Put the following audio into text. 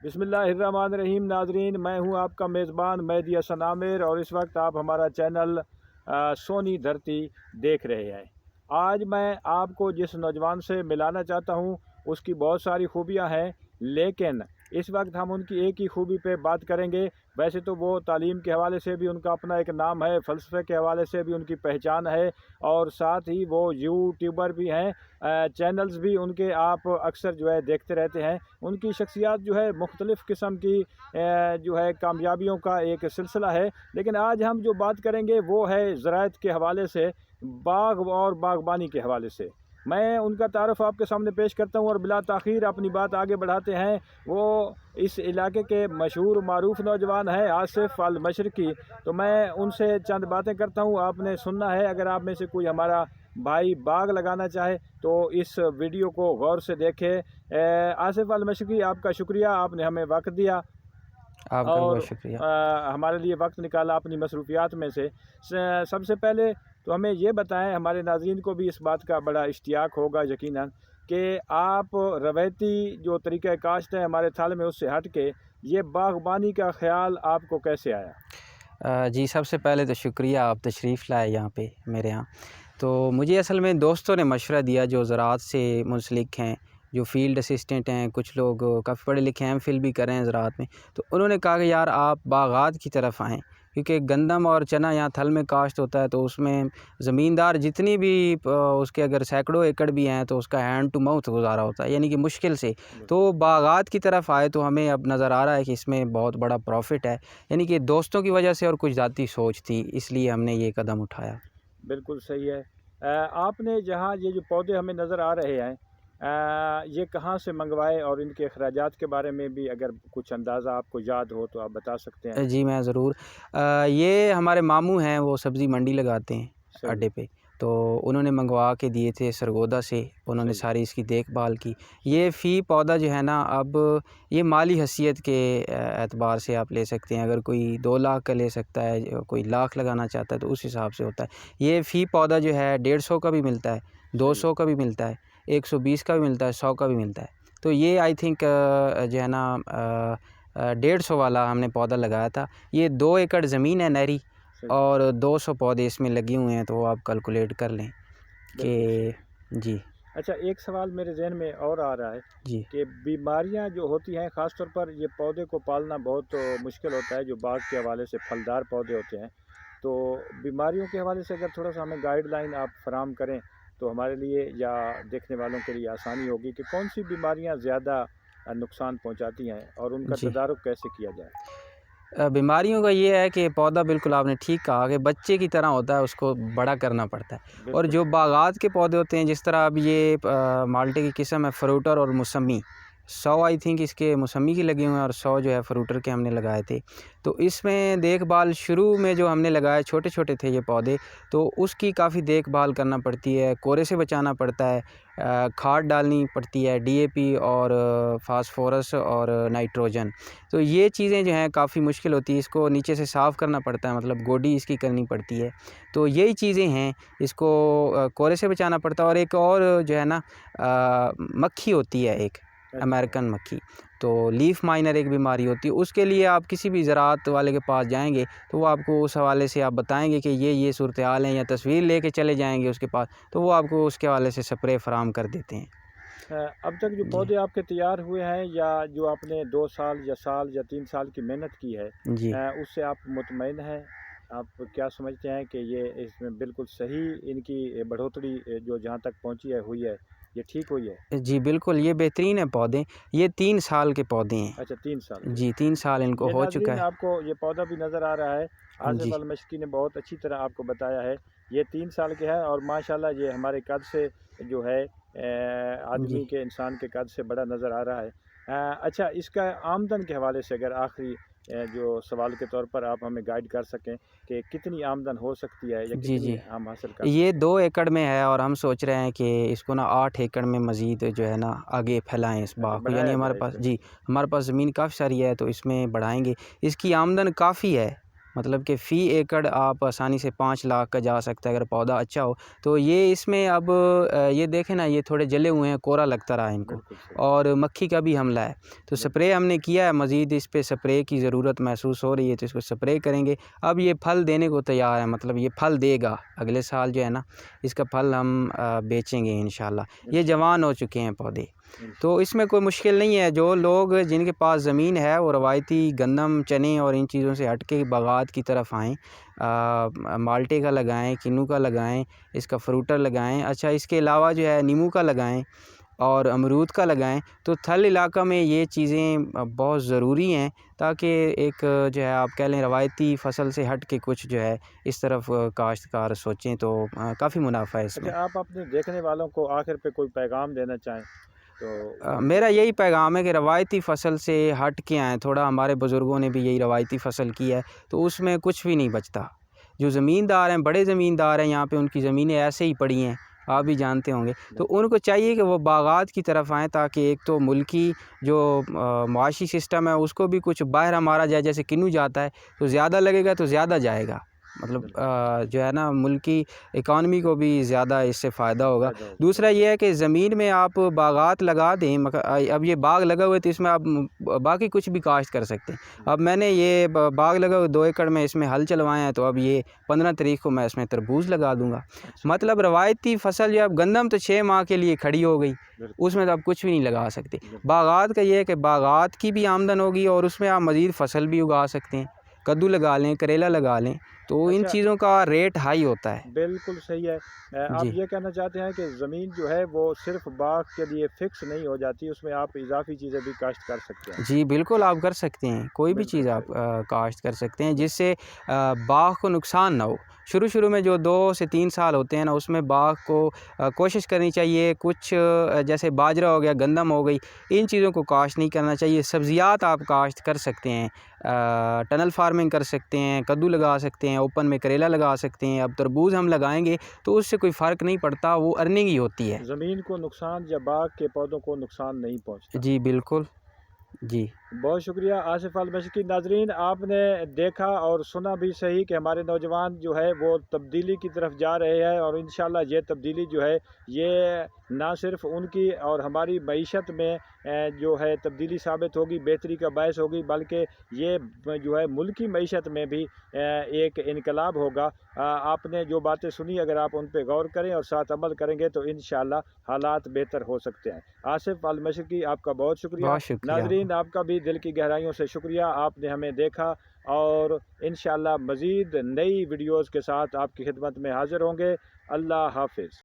बिस्मिल्लाहिर्रहमानिर्रहीम। नाजरीन, मैं हूं आपका मेज़बान मेहदी हसन आमिर और इस वक्त आप हमारा चैनल सोनी धरती देख रहे हैं। आज मैं आपको जिस नौजवान से मिलाना चाहता हूं उसकी बहुत सारी खूबियां हैं, लेकिन इस वक्त हम उनकी एक ही खूबी पे बात करेंगे। वैसे तो वो तालीम के हवाले से भी उनका अपना एक नाम है, फ़लसफ़े के हवाले से भी उनकी पहचान है और साथ ही वो यूट्यूबर भी हैं। चैनल्स भी उनके आप अक्सर जो है देखते रहते हैं। उनकी शख्सियत जो है मुख्तलिफ़ किस्म की जो है कामयाबियों का एक सिलसिला है। लेकिन आज हम जो बात करेंगे वो है ज़राअत के हवाले से, बाग़ और बाग़बानी के हवाले से। मैं उनका तारुफ़ आपके सामने पेश करता हूँ और बिला ताख़ीर अपनी बात आगे बढ़ाते हैं। वो इस इलाके के मशहूर मारूफ़ नौजवान हैं आसिफ़ अल मशरक़ी। तो मैं उनसे चंद बातें करता हूँ, आपने सुनना है। अगर आप में से कोई हमारा भाई बाग लगाना चाहे तो इस वीडियो को गौर से देखें। आसिफ़ अल मशरक़ी, आपका शुक्रिया, आपने हमें वक्त दिया आपका भी और बहुत शुक्रिया। हमारे लिए वक्त निकाला अपनी मसरूफ़ियात में से। सबसे पहले तो हमें ये बताएं, हमारे नाज़रीन को भी इस बात का बड़ा इश्तियाक होगा यकीनन, कि आप रवायती जो तरीक़ा काश्त है हमारे थाल में उससे हट के ये बाग़बानी का ख़्याल आपको कैसे आया? जी, सबसे पहले तो शुक्रिया आप तशरीफ़ लाए यहाँ पे मेरे यहाँ। तो मुझे असल में दोस्तों ने मशवरा दिया जो ज़राअत से मुंसलिक हैं, जो फ़ील्ड असिस्टेंट हैं, कुछ लोग काफ़ी पढ़े लिखे हैं, एमफ़िल भी कर रहे हैं ज़राअत में। तो उन्होंने कहा कि यार आप बागात की तरफ आएँ, क्योंकि गंदम और चना यहाँ थल में काश्त होता है, तो उसमें ज़मींदार जितनी भी उसके अगर सैकड़ों एकड़ भी हैं तो उसका हैंड टू माउथ गुज़ारा होता है, यानी कि मुश्किल से। तो बागात की तरफ आए तो हमें अब नज़र आ रहा है कि इसमें बहुत बड़ा प्रॉफ़िट है, यानी कि दोस्तों की वजह से और कुछ ज़ाती सोच थी, इसलिए हमने ये कदम उठाया। बिल्कुल सही है। आपने जहाँ ये जो पौधे हमें नज़र आ रहे हैं, ये कहाँ से मंगवाए और इनके अखराजात के बारे में भी अगर कुछ अंदाज़ा आपको याद हो तो आप बता सकते हैं? जी, मैं ज़रूर। ये हमारे मामू हैं, वो सब्ज़ी मंडी लगाते हैं सही, अड्डे पे, तो उन्होंने मंगवा के दिए थे सरगोदा से। उन्होंने सही, सारी इसकी देखभाल की। ये फ़ी पौधा जो है ना, अब ये माली हैसियत के एतबार से आप ले सकते हैं। अगर कोई 2 लाख का ले सकता है, कोई लाख लगाना चाहता है, तो उस हिसाब से होता है। ये फ़ी पौधा जो है 150 का भी मिलता है, सही, 200 का भी मिलता है, 120 का भी मिलता है, 100 का भी मिलता है। तो ये आई थिंक जो है ना 150 वाला हमने पौधा लगाया था। ये 2 एकड़ ज़मीन है नहरी, सही। और 200 पौधे इसमें लगे हुए हैं, तो वो आप कैलकुलेट कर लें बिल्कुल सही। कि जी, अच्छा, एक सवाल मेरे ज़हन में और आ रहा है जी। कि बीमारियाँ जो होती हैं, ख़ास तौर पर ये पौधे को पालना बहुत मुश्किल होता है, जो बाग के हवाले से फलदार पौधे होते हैं। तो बीमारियों के हवाले से अगर थोड़ा-सा हमें गाइडलाइन आप फ़राहम करें, तो हमारे लिए या देखने वालों के लिए आसानी होगी कि कौन-सी बीमारियाँ ज़्यादा नुकसान पहुँचाती हैं और उनका जी। तदारुक कैसे किया जाए? बीमारियों का ये है कि पौधा बिल्कुल आपने ठीक कहा कि बच्चे की तरह होता है, उसको बड़ा करना पड़ता है। और बिल्कुल जो सही। बागात के पौधे होते हैं, जिस तरह अब ये माल्टे की किस्म है फ्रूटर और मौसमी, 100 आई थिंक इसके मौसमी के लगे हुए हैं और 100 जो है फ्रूटर के हमने लगाए थे। तो इसमें देखभाल शुरू में जो हमने लगाए, छोटे-छोटे थे ये पौधे, तो उसकी काफ़ी देखभाल करना पड़ती है, कोरे से बचाना पड़ता है, खाद डालनी पड़ती है, डीएपी और फास्फोरस और नाइट्रोजन। तो ये चीज़ें जो हैं काफ़ी मुश्किल होती है, इसको नीचे से साफ़ करना पड़ता है, मतलब गोडी इसकी करनी पड़ती है। तो यही चीज़ें हैं, इसको कोरे से बचाना पड़ता है। और एक और जो है ना मक्खी होती है एक, अच्छा, अमेरिकन मक्खी, तो लीफ माइनर एक बीमारी होती है, उसके लिए आप किसी भी ज़राअत वाले के पास जाएँगे, तो वो आपको उस हवाले से आप बताएँगे कि ये सूरत हाल है, या तस्वीर लेके चले जाएँगे उसके पास, तो वो आपको उसके हवाले से स्प्रे फ़राहम कर देते हैं। अब तक जो जी, पौधे आपके तैयार हुए हैं या जो आपने 2 साल या 3 साल की मेहनत की है, जी। उससे आप मुतमईन हैं? आप क्या समझते हैं कि ये इसमें बिल्कुल सही इनकी बढ़ोतरी जो जहाँ तक पहुँची है, हुई है, ये ठीक हुई है? जी, बिल्कुल, ये बेहतरीन है पौधे। ये 3 साल के पौधे हैं। अच्छा, 3 साल के। जी, 3 साल इनको ये हो चुका नाज़रीन, है। आपको ये पौधा भी नज़र आ रहा है। आसिफ़ जी, अल मशकी ने बहुत अच्छी तरह आपको बताया है। ये 3 साल के है और माशाल्लाह ये हमारे कद से जो है जी। आदमी के, इंसान के कद से बड़ा नज़र आ रहा है। अच्छा, इसका आमदन के हवाले से अगर आखिरी जो सवाल के तौर पर आप हमें गाइड कर सकें कि कितनी आमदन हो सकती है या जी, कितनी जी। हम हासिल कर ये सकते हैं? 2 एकड़ में है और हम सोच रहे हैं कि इसको ना 8 एकड़ में मज़ीद जो है ना आगे फैलाएँ इस अच्छा, बाग को। यानी बढ़ाया हमारे जाए पास इसे। जी, हमारे पास ज़मीन काफ़ी सारी है, तो इसमें बढ़ाएँगे। इसकी आमदन काफ़ी है। मतलब कि फ़ी एकड़ आप आसानी से 5 लाख का जा सकता है अगर पौधा अच्छा हो। तो ये इसमें अब ये देखें ना, ये थोड़े जले हुए हैं, कोरा लगता रहा इनको, बिल्कुल सही। और मक्खी का भी हमला है। तो बिल्कुल। स्प्रे हमने किया है, मज़ीद इस पे स्प्रे की ज़रूरत महसूस हो रही है तो इसको स्प्रे करेंगे। अब ये फल देने को तैयार है, मतलब ये फल देगा अगले साल जो है ना, इसका फल हम बेचेंगे इंशाल्लाह। ये इंशाल्लाह। जवान हो चुके हैं पौधे, तो इंशाल्लाह। इसमें कोई मुश्किल नहीं है। जो लोग जिनके पास ज़मीन है वो रवायती गंदम, चने और इन चीज़ों से हट के बागात की तरफ आएँ। माल्टे का लगाएं, किन्नू का लगाएं, इसका फ्रूटर लगाएं। अच्छा, इसके अलावा जो है नींबू का लगाएं और अमरूद का लगाएं। तो थल इलाका में ये चीज़ें बहुत ज़रूरी हैं, ताकि एक जो है आप कह लें रवायती फ़सल से हट के कुछ जो है इस तरफ काश्तकार सोचें तो काफ़ी मुनाफा है इसमें। अच्छा, आप अपने देखने वालों को आखिर पे कोई पैगाम देना चाहें तो मेरा यही पैगाम है कि रवायती फ़सल से हट के आएँ थोड़ा। हमारे बुज़ुर्गों ने भी यही रवायती फ़सल की है, तो उसमें कुछ भी नहीं बचता। जो ज़मींदार हैं, बड़े ज़मींदार हैं यहाँ पे, उनकी ज़मीनें ऐसे ही पड़ी हैं, आप भी जानते होंगे। तो उनको चाहिए कि वो बागात की तरफ आएँ, ताकि एक तो मुल्की जो मुआशी सिस्टम है उसको भी कुछ बाहर मारा जाए। जैसे किन्नू जाता है तो ज़्यादा लगेगा तो ज़्यादा जाएगा, मतलब जो है ना मुल्की इकॉनमी को भी ज़्यादा इससे फ़ायदा होगा। फ़ायदा होगा। दूसरा ये है कि ज़मीन में आप बागात लगा दें। अब ये बाग लगा हुआ है तो इसमें आप बाकी कुछ भी काश्त कर सकते हैं। अब मैंने ये बाग लगा हुआ 2 एकड़ में, इसमें हल चलवाए हैं, तो अब ये 15 तारीख को मैं इसमें तरबूज लगा दूंगा। अच्छा। मतलब रवायती फ़सल जो, अब गंदम तो 6 माह के लिए खड़ी हो गई, बिल्कुल। उसमें तो आप कुछ भी नहीं लगा सकते। बिल्कुल। बागात का ये है कि बागात की भी आमदन होगी और उसमें आप मज़ीद फ़सल भी उगा सकते हैं। कद्दू लगा लें, करेला लगा लें, तो इन अच्छा। चीज़ों का रेट हाई होता है। बिल्कुल सही है। आप जी। ये कहना चाहते हैं कि ज़मीन जो है वो सिर्फ़ बाग के लिए फ़िक्स नहीं हो जाती, उसमें आप इज़ाफ़ी चीज़ें भी काश्त कर सकते हैं। जी, बिल्कुल आप कर सकते हैं। कोई भी बिल्कुल चीज़ आप सही। काश्त कर सकते हैं, जिससे बाग को नुकसान ना हो। शुरू-शुरू में जो 2 से 3 साल होते हैं ना, उसमें बाग को कोशिश करनी चाहिए कुछ जैसे बाजरा हो गया, गंदम हो गई, इन चीज़ों को काश्त नहीं करना चाहिए। सब्ज़ियात आप काश्त कर सकते हैं, टनल फार्मिंग कर सकते हैं, कद्दू लगा सकते हैं, ओपन में करेला लगा सकते हैं। अब तरबूज़ हम लगाएँगे तो उससे कोई फ़र्क नहीं पड़ता, वो अर्निंग ही होती है। ज़मीन को नुकसान या बाग के पौधों को नुकसान नहीं पहुँचता। जी, बिल्कुल। जी। बहुत शुक्रिया आसिफ़ अल मशकी। नाज़रीन, आपने देखा और सुना भी सही कि हमारे नौजवान जो है वो तब्दीली की तरफ जा रहे हैं, और इंशाल्लाह ये तब्दीली जो है ये ना सिर्फ़ उनकी और हमारी मईशत में जो है तब्दीली साबित होगी, बेहतरी का बायस होगी, बल्कि ये जो है मुल्की मईशत में भी एक इनकलाब होगा। आपने जो बातें सुनी, अगर आप उन पे गौर करें और साथ अमल करेंगे तो इंशाल्लाह हालात बेहतर हो सकते हैं। आसिफ़ अल मशकी, आपका बहुत शुक्रिया। बहुत शुक्रिया नाज़रीन, आपका। आपका भी दिल की गहराइयों से शुक्रिया, आपने हमें देखा, और इंशाल्लाह मज़ीद नई वीडियोज़ के साथ आपकी खिदमत में हाज़िर होंगे। अल्लाह हाफ़िज़।